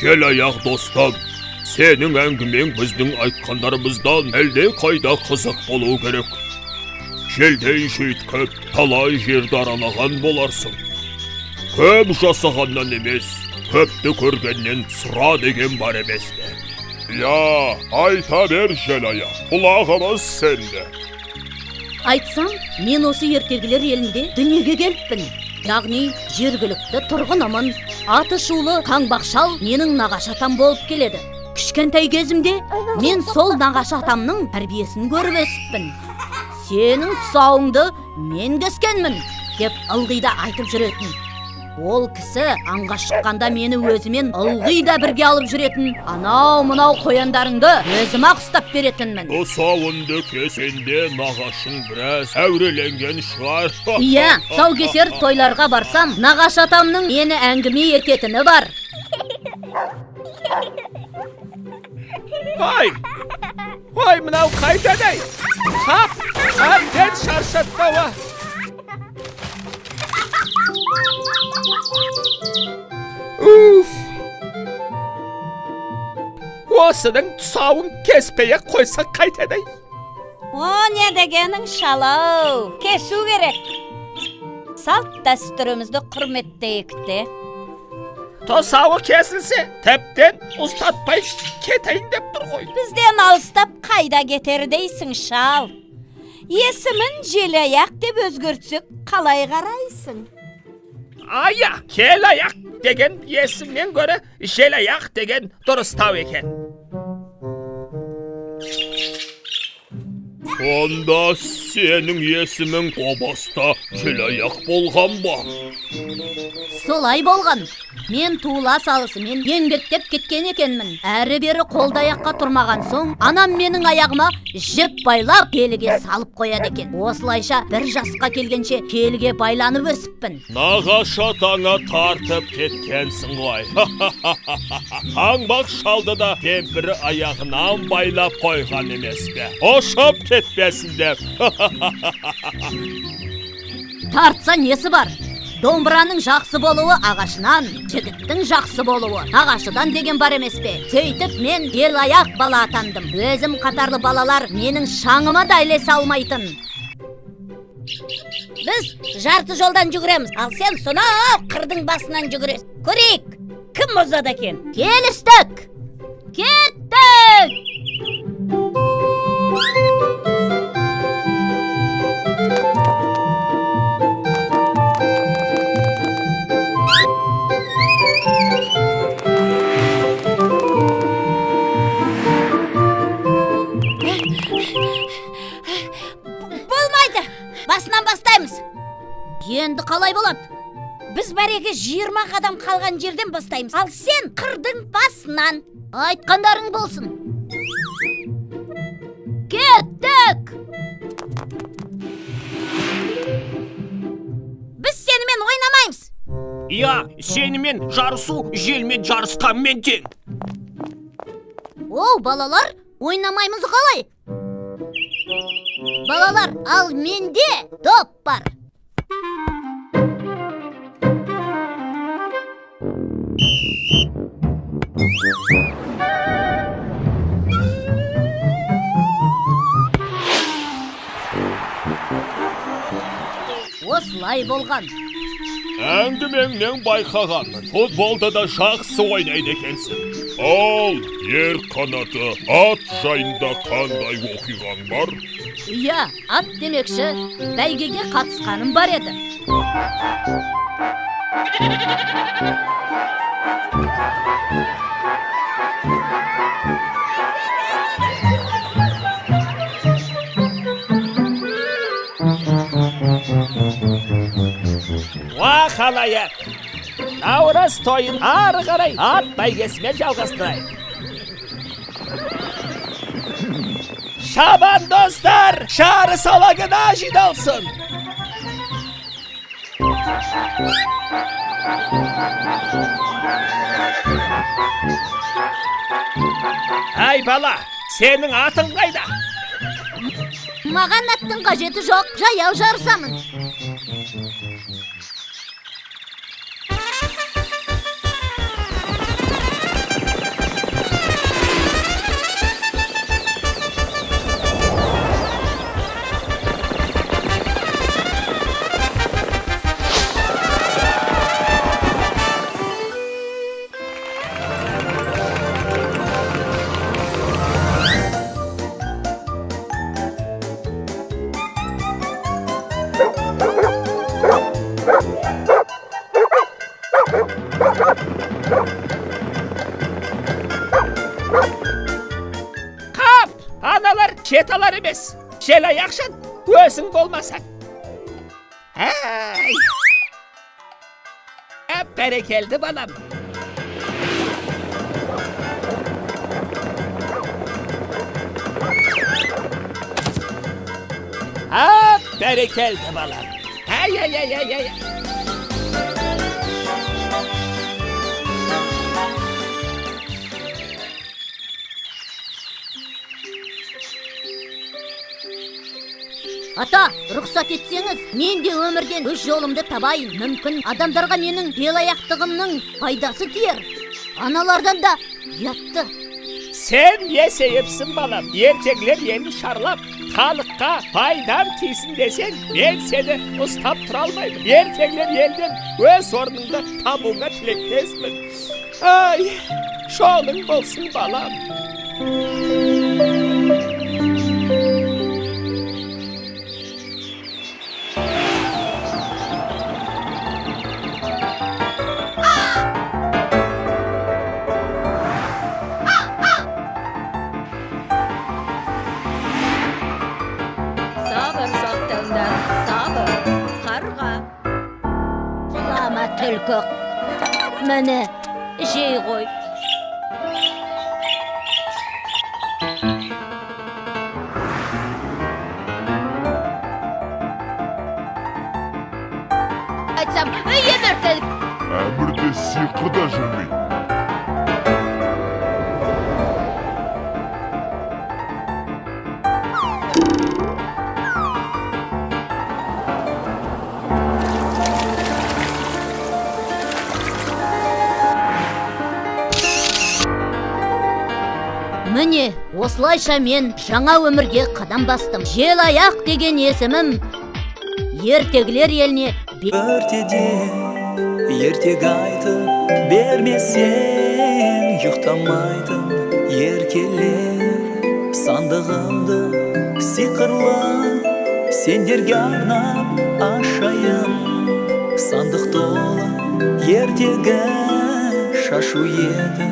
Желаяқ достым, сенің әңгімең біздің айтқандарымыздан әлде қайда қызық болу керек. Желдей жүйткіп, талай жерді аралаған боларсың. Көп жасағаннан емес, көпті көргеннен сұра деген бар емес пе? Я, айта бер Желаяқ, құлағымыз сенде. Айтсам, мен осы ертегілер елінде дүниеге келіппін. Яғни жергілікті тұрғынымын. Аты шулы Қаңбақшал менің нағашы атам болып келеді. Кішкентай кезімде мен сол нағашы атамның тәрбиесін көріп өсіппін. Сенің тұсауыңды мен кескенмін деп ылғи да айтып жүретін. Ол кісі аңға шыққанда мені өзімен ылғи да бірге алып жүретін. Анау-мынау қояндарыңды өзім-ақ ұстап беретінмін. Тұсауынды кесенде нағашың біраз әуреленген шығар. Иә, тұсаукесер тойларға барсам, нағашы атамның мені әңгіме ететіні бар. Ой, мынау қайтадай? Әбден шаршатпауы. Осының тұсауын кеспей-ақ қойса қайтадай? О, не дегенің шалау, кесу керек. Салт дәстүрімізді құрметтейік те. Тұсауы кесілсе, тәптен ұстатпай кетейін деп тұр ғой. Бізден алыстап қайда кетер дейсің, шал? Есімін Желаяқ деп өзгертсек қалай қарайсың? Ая, Желаяқ деген есімнен гөрі Желаяқ деген дұрыстау екен. Сонда сенің есімің о баста Желаяқ болған ба? Солай болған. Мен туыла салысымен еңбектеп кеткен екенмін. Әрі-бері қолда-аяққа тұрмаған соң, анам менің аяғыма жіп байлап келіге салып қояды екен. Осылайша бір жасқа келгенше келіге байланып өсіппін. Нағашы атаңа тартып кеткенсің ғой. Қаңбақшалды да кемпірі аяғынан байлап қойған емес пе? Ошып кетпесін деп. Тартса несі бар? Домбыраның жақсы болуы ағашынан, жігіттің жақсы болуы нағашыдан деген бар емес пе? Сөйтіп мен Желаяқ бала атандым. Өзім қатарлы балалар менің шаңыма да ілесе алмайтын. Біз жарты жолдан жүгіреміз, ал сен сонау қырдың басынан жүгіресің. Көрейік, кім озады екен? Келістік! Кеттік! Басынан бастаймыз. Енді қалай болады? Біз бәреге 20 қадам қалған жерден бастаймыз. Ал сен қырдың басынан. Айтқандарың болсын. Кеттік! Біз сенімен ойнамаймыз. Я, сенімен жарысу желмен жарысқанмен тең. Оу, балалар, ойнамаймыз қалай? Балалар, ал менде доп бар. Осылай болған. Әңгімеңнен байқағанмын, футболда да жақсы ойнайды екенсің. Ал, ер қанаты, ат жайында қандай оқиғаң бар? Иә, ат демекші, бәйгеге қатысқаным бар еді. Уа халайық, наурыз тойын ары қарай ат бәйгесімен жалғастырайық. Шабан достар, жарыс алаңына жиналсын. Әй бала, сенің атың қайда? Маған аттың қажеті жоқ, жаяу жарысамын. var emес. Jel ayakşan, özün bolmasan. Ay. Hep berekeldi balam. Hep berekeldi balam. Ay ay ay ay ay. Ата, рұқсат етсеңіз, мен де өмірден өз жолымды табайын. Мүмкін адамдарға менің белаяқтығымның пайдасы тиер. Аналардан да ұятты. Sen yeseyipsin balam. Erkekler yeni şarlap. Kalıkka paydam tiysin desen ben seni ıstap turalmaydım. Erkekler elden öz sorununda tabuğuna tilektesmin. Ay, şoğlun bolsun balam. Sabır soqtanda, sabır. Qarğa. Жылама, түлкі. Міне, жей ғой. Айтсам, еміртілік. Әмірде сиқыр да жүрмейді. Міне, осылайша мен жаңа өмірге қадам бастым. Жел аяқ деген есімім ертегілер еліне Өртеде ертек айтып бермесең ұйықтамайтын еркелер сандығымды сиқырлы сендерге арнап ашайын сандық толы ертегі шашу еді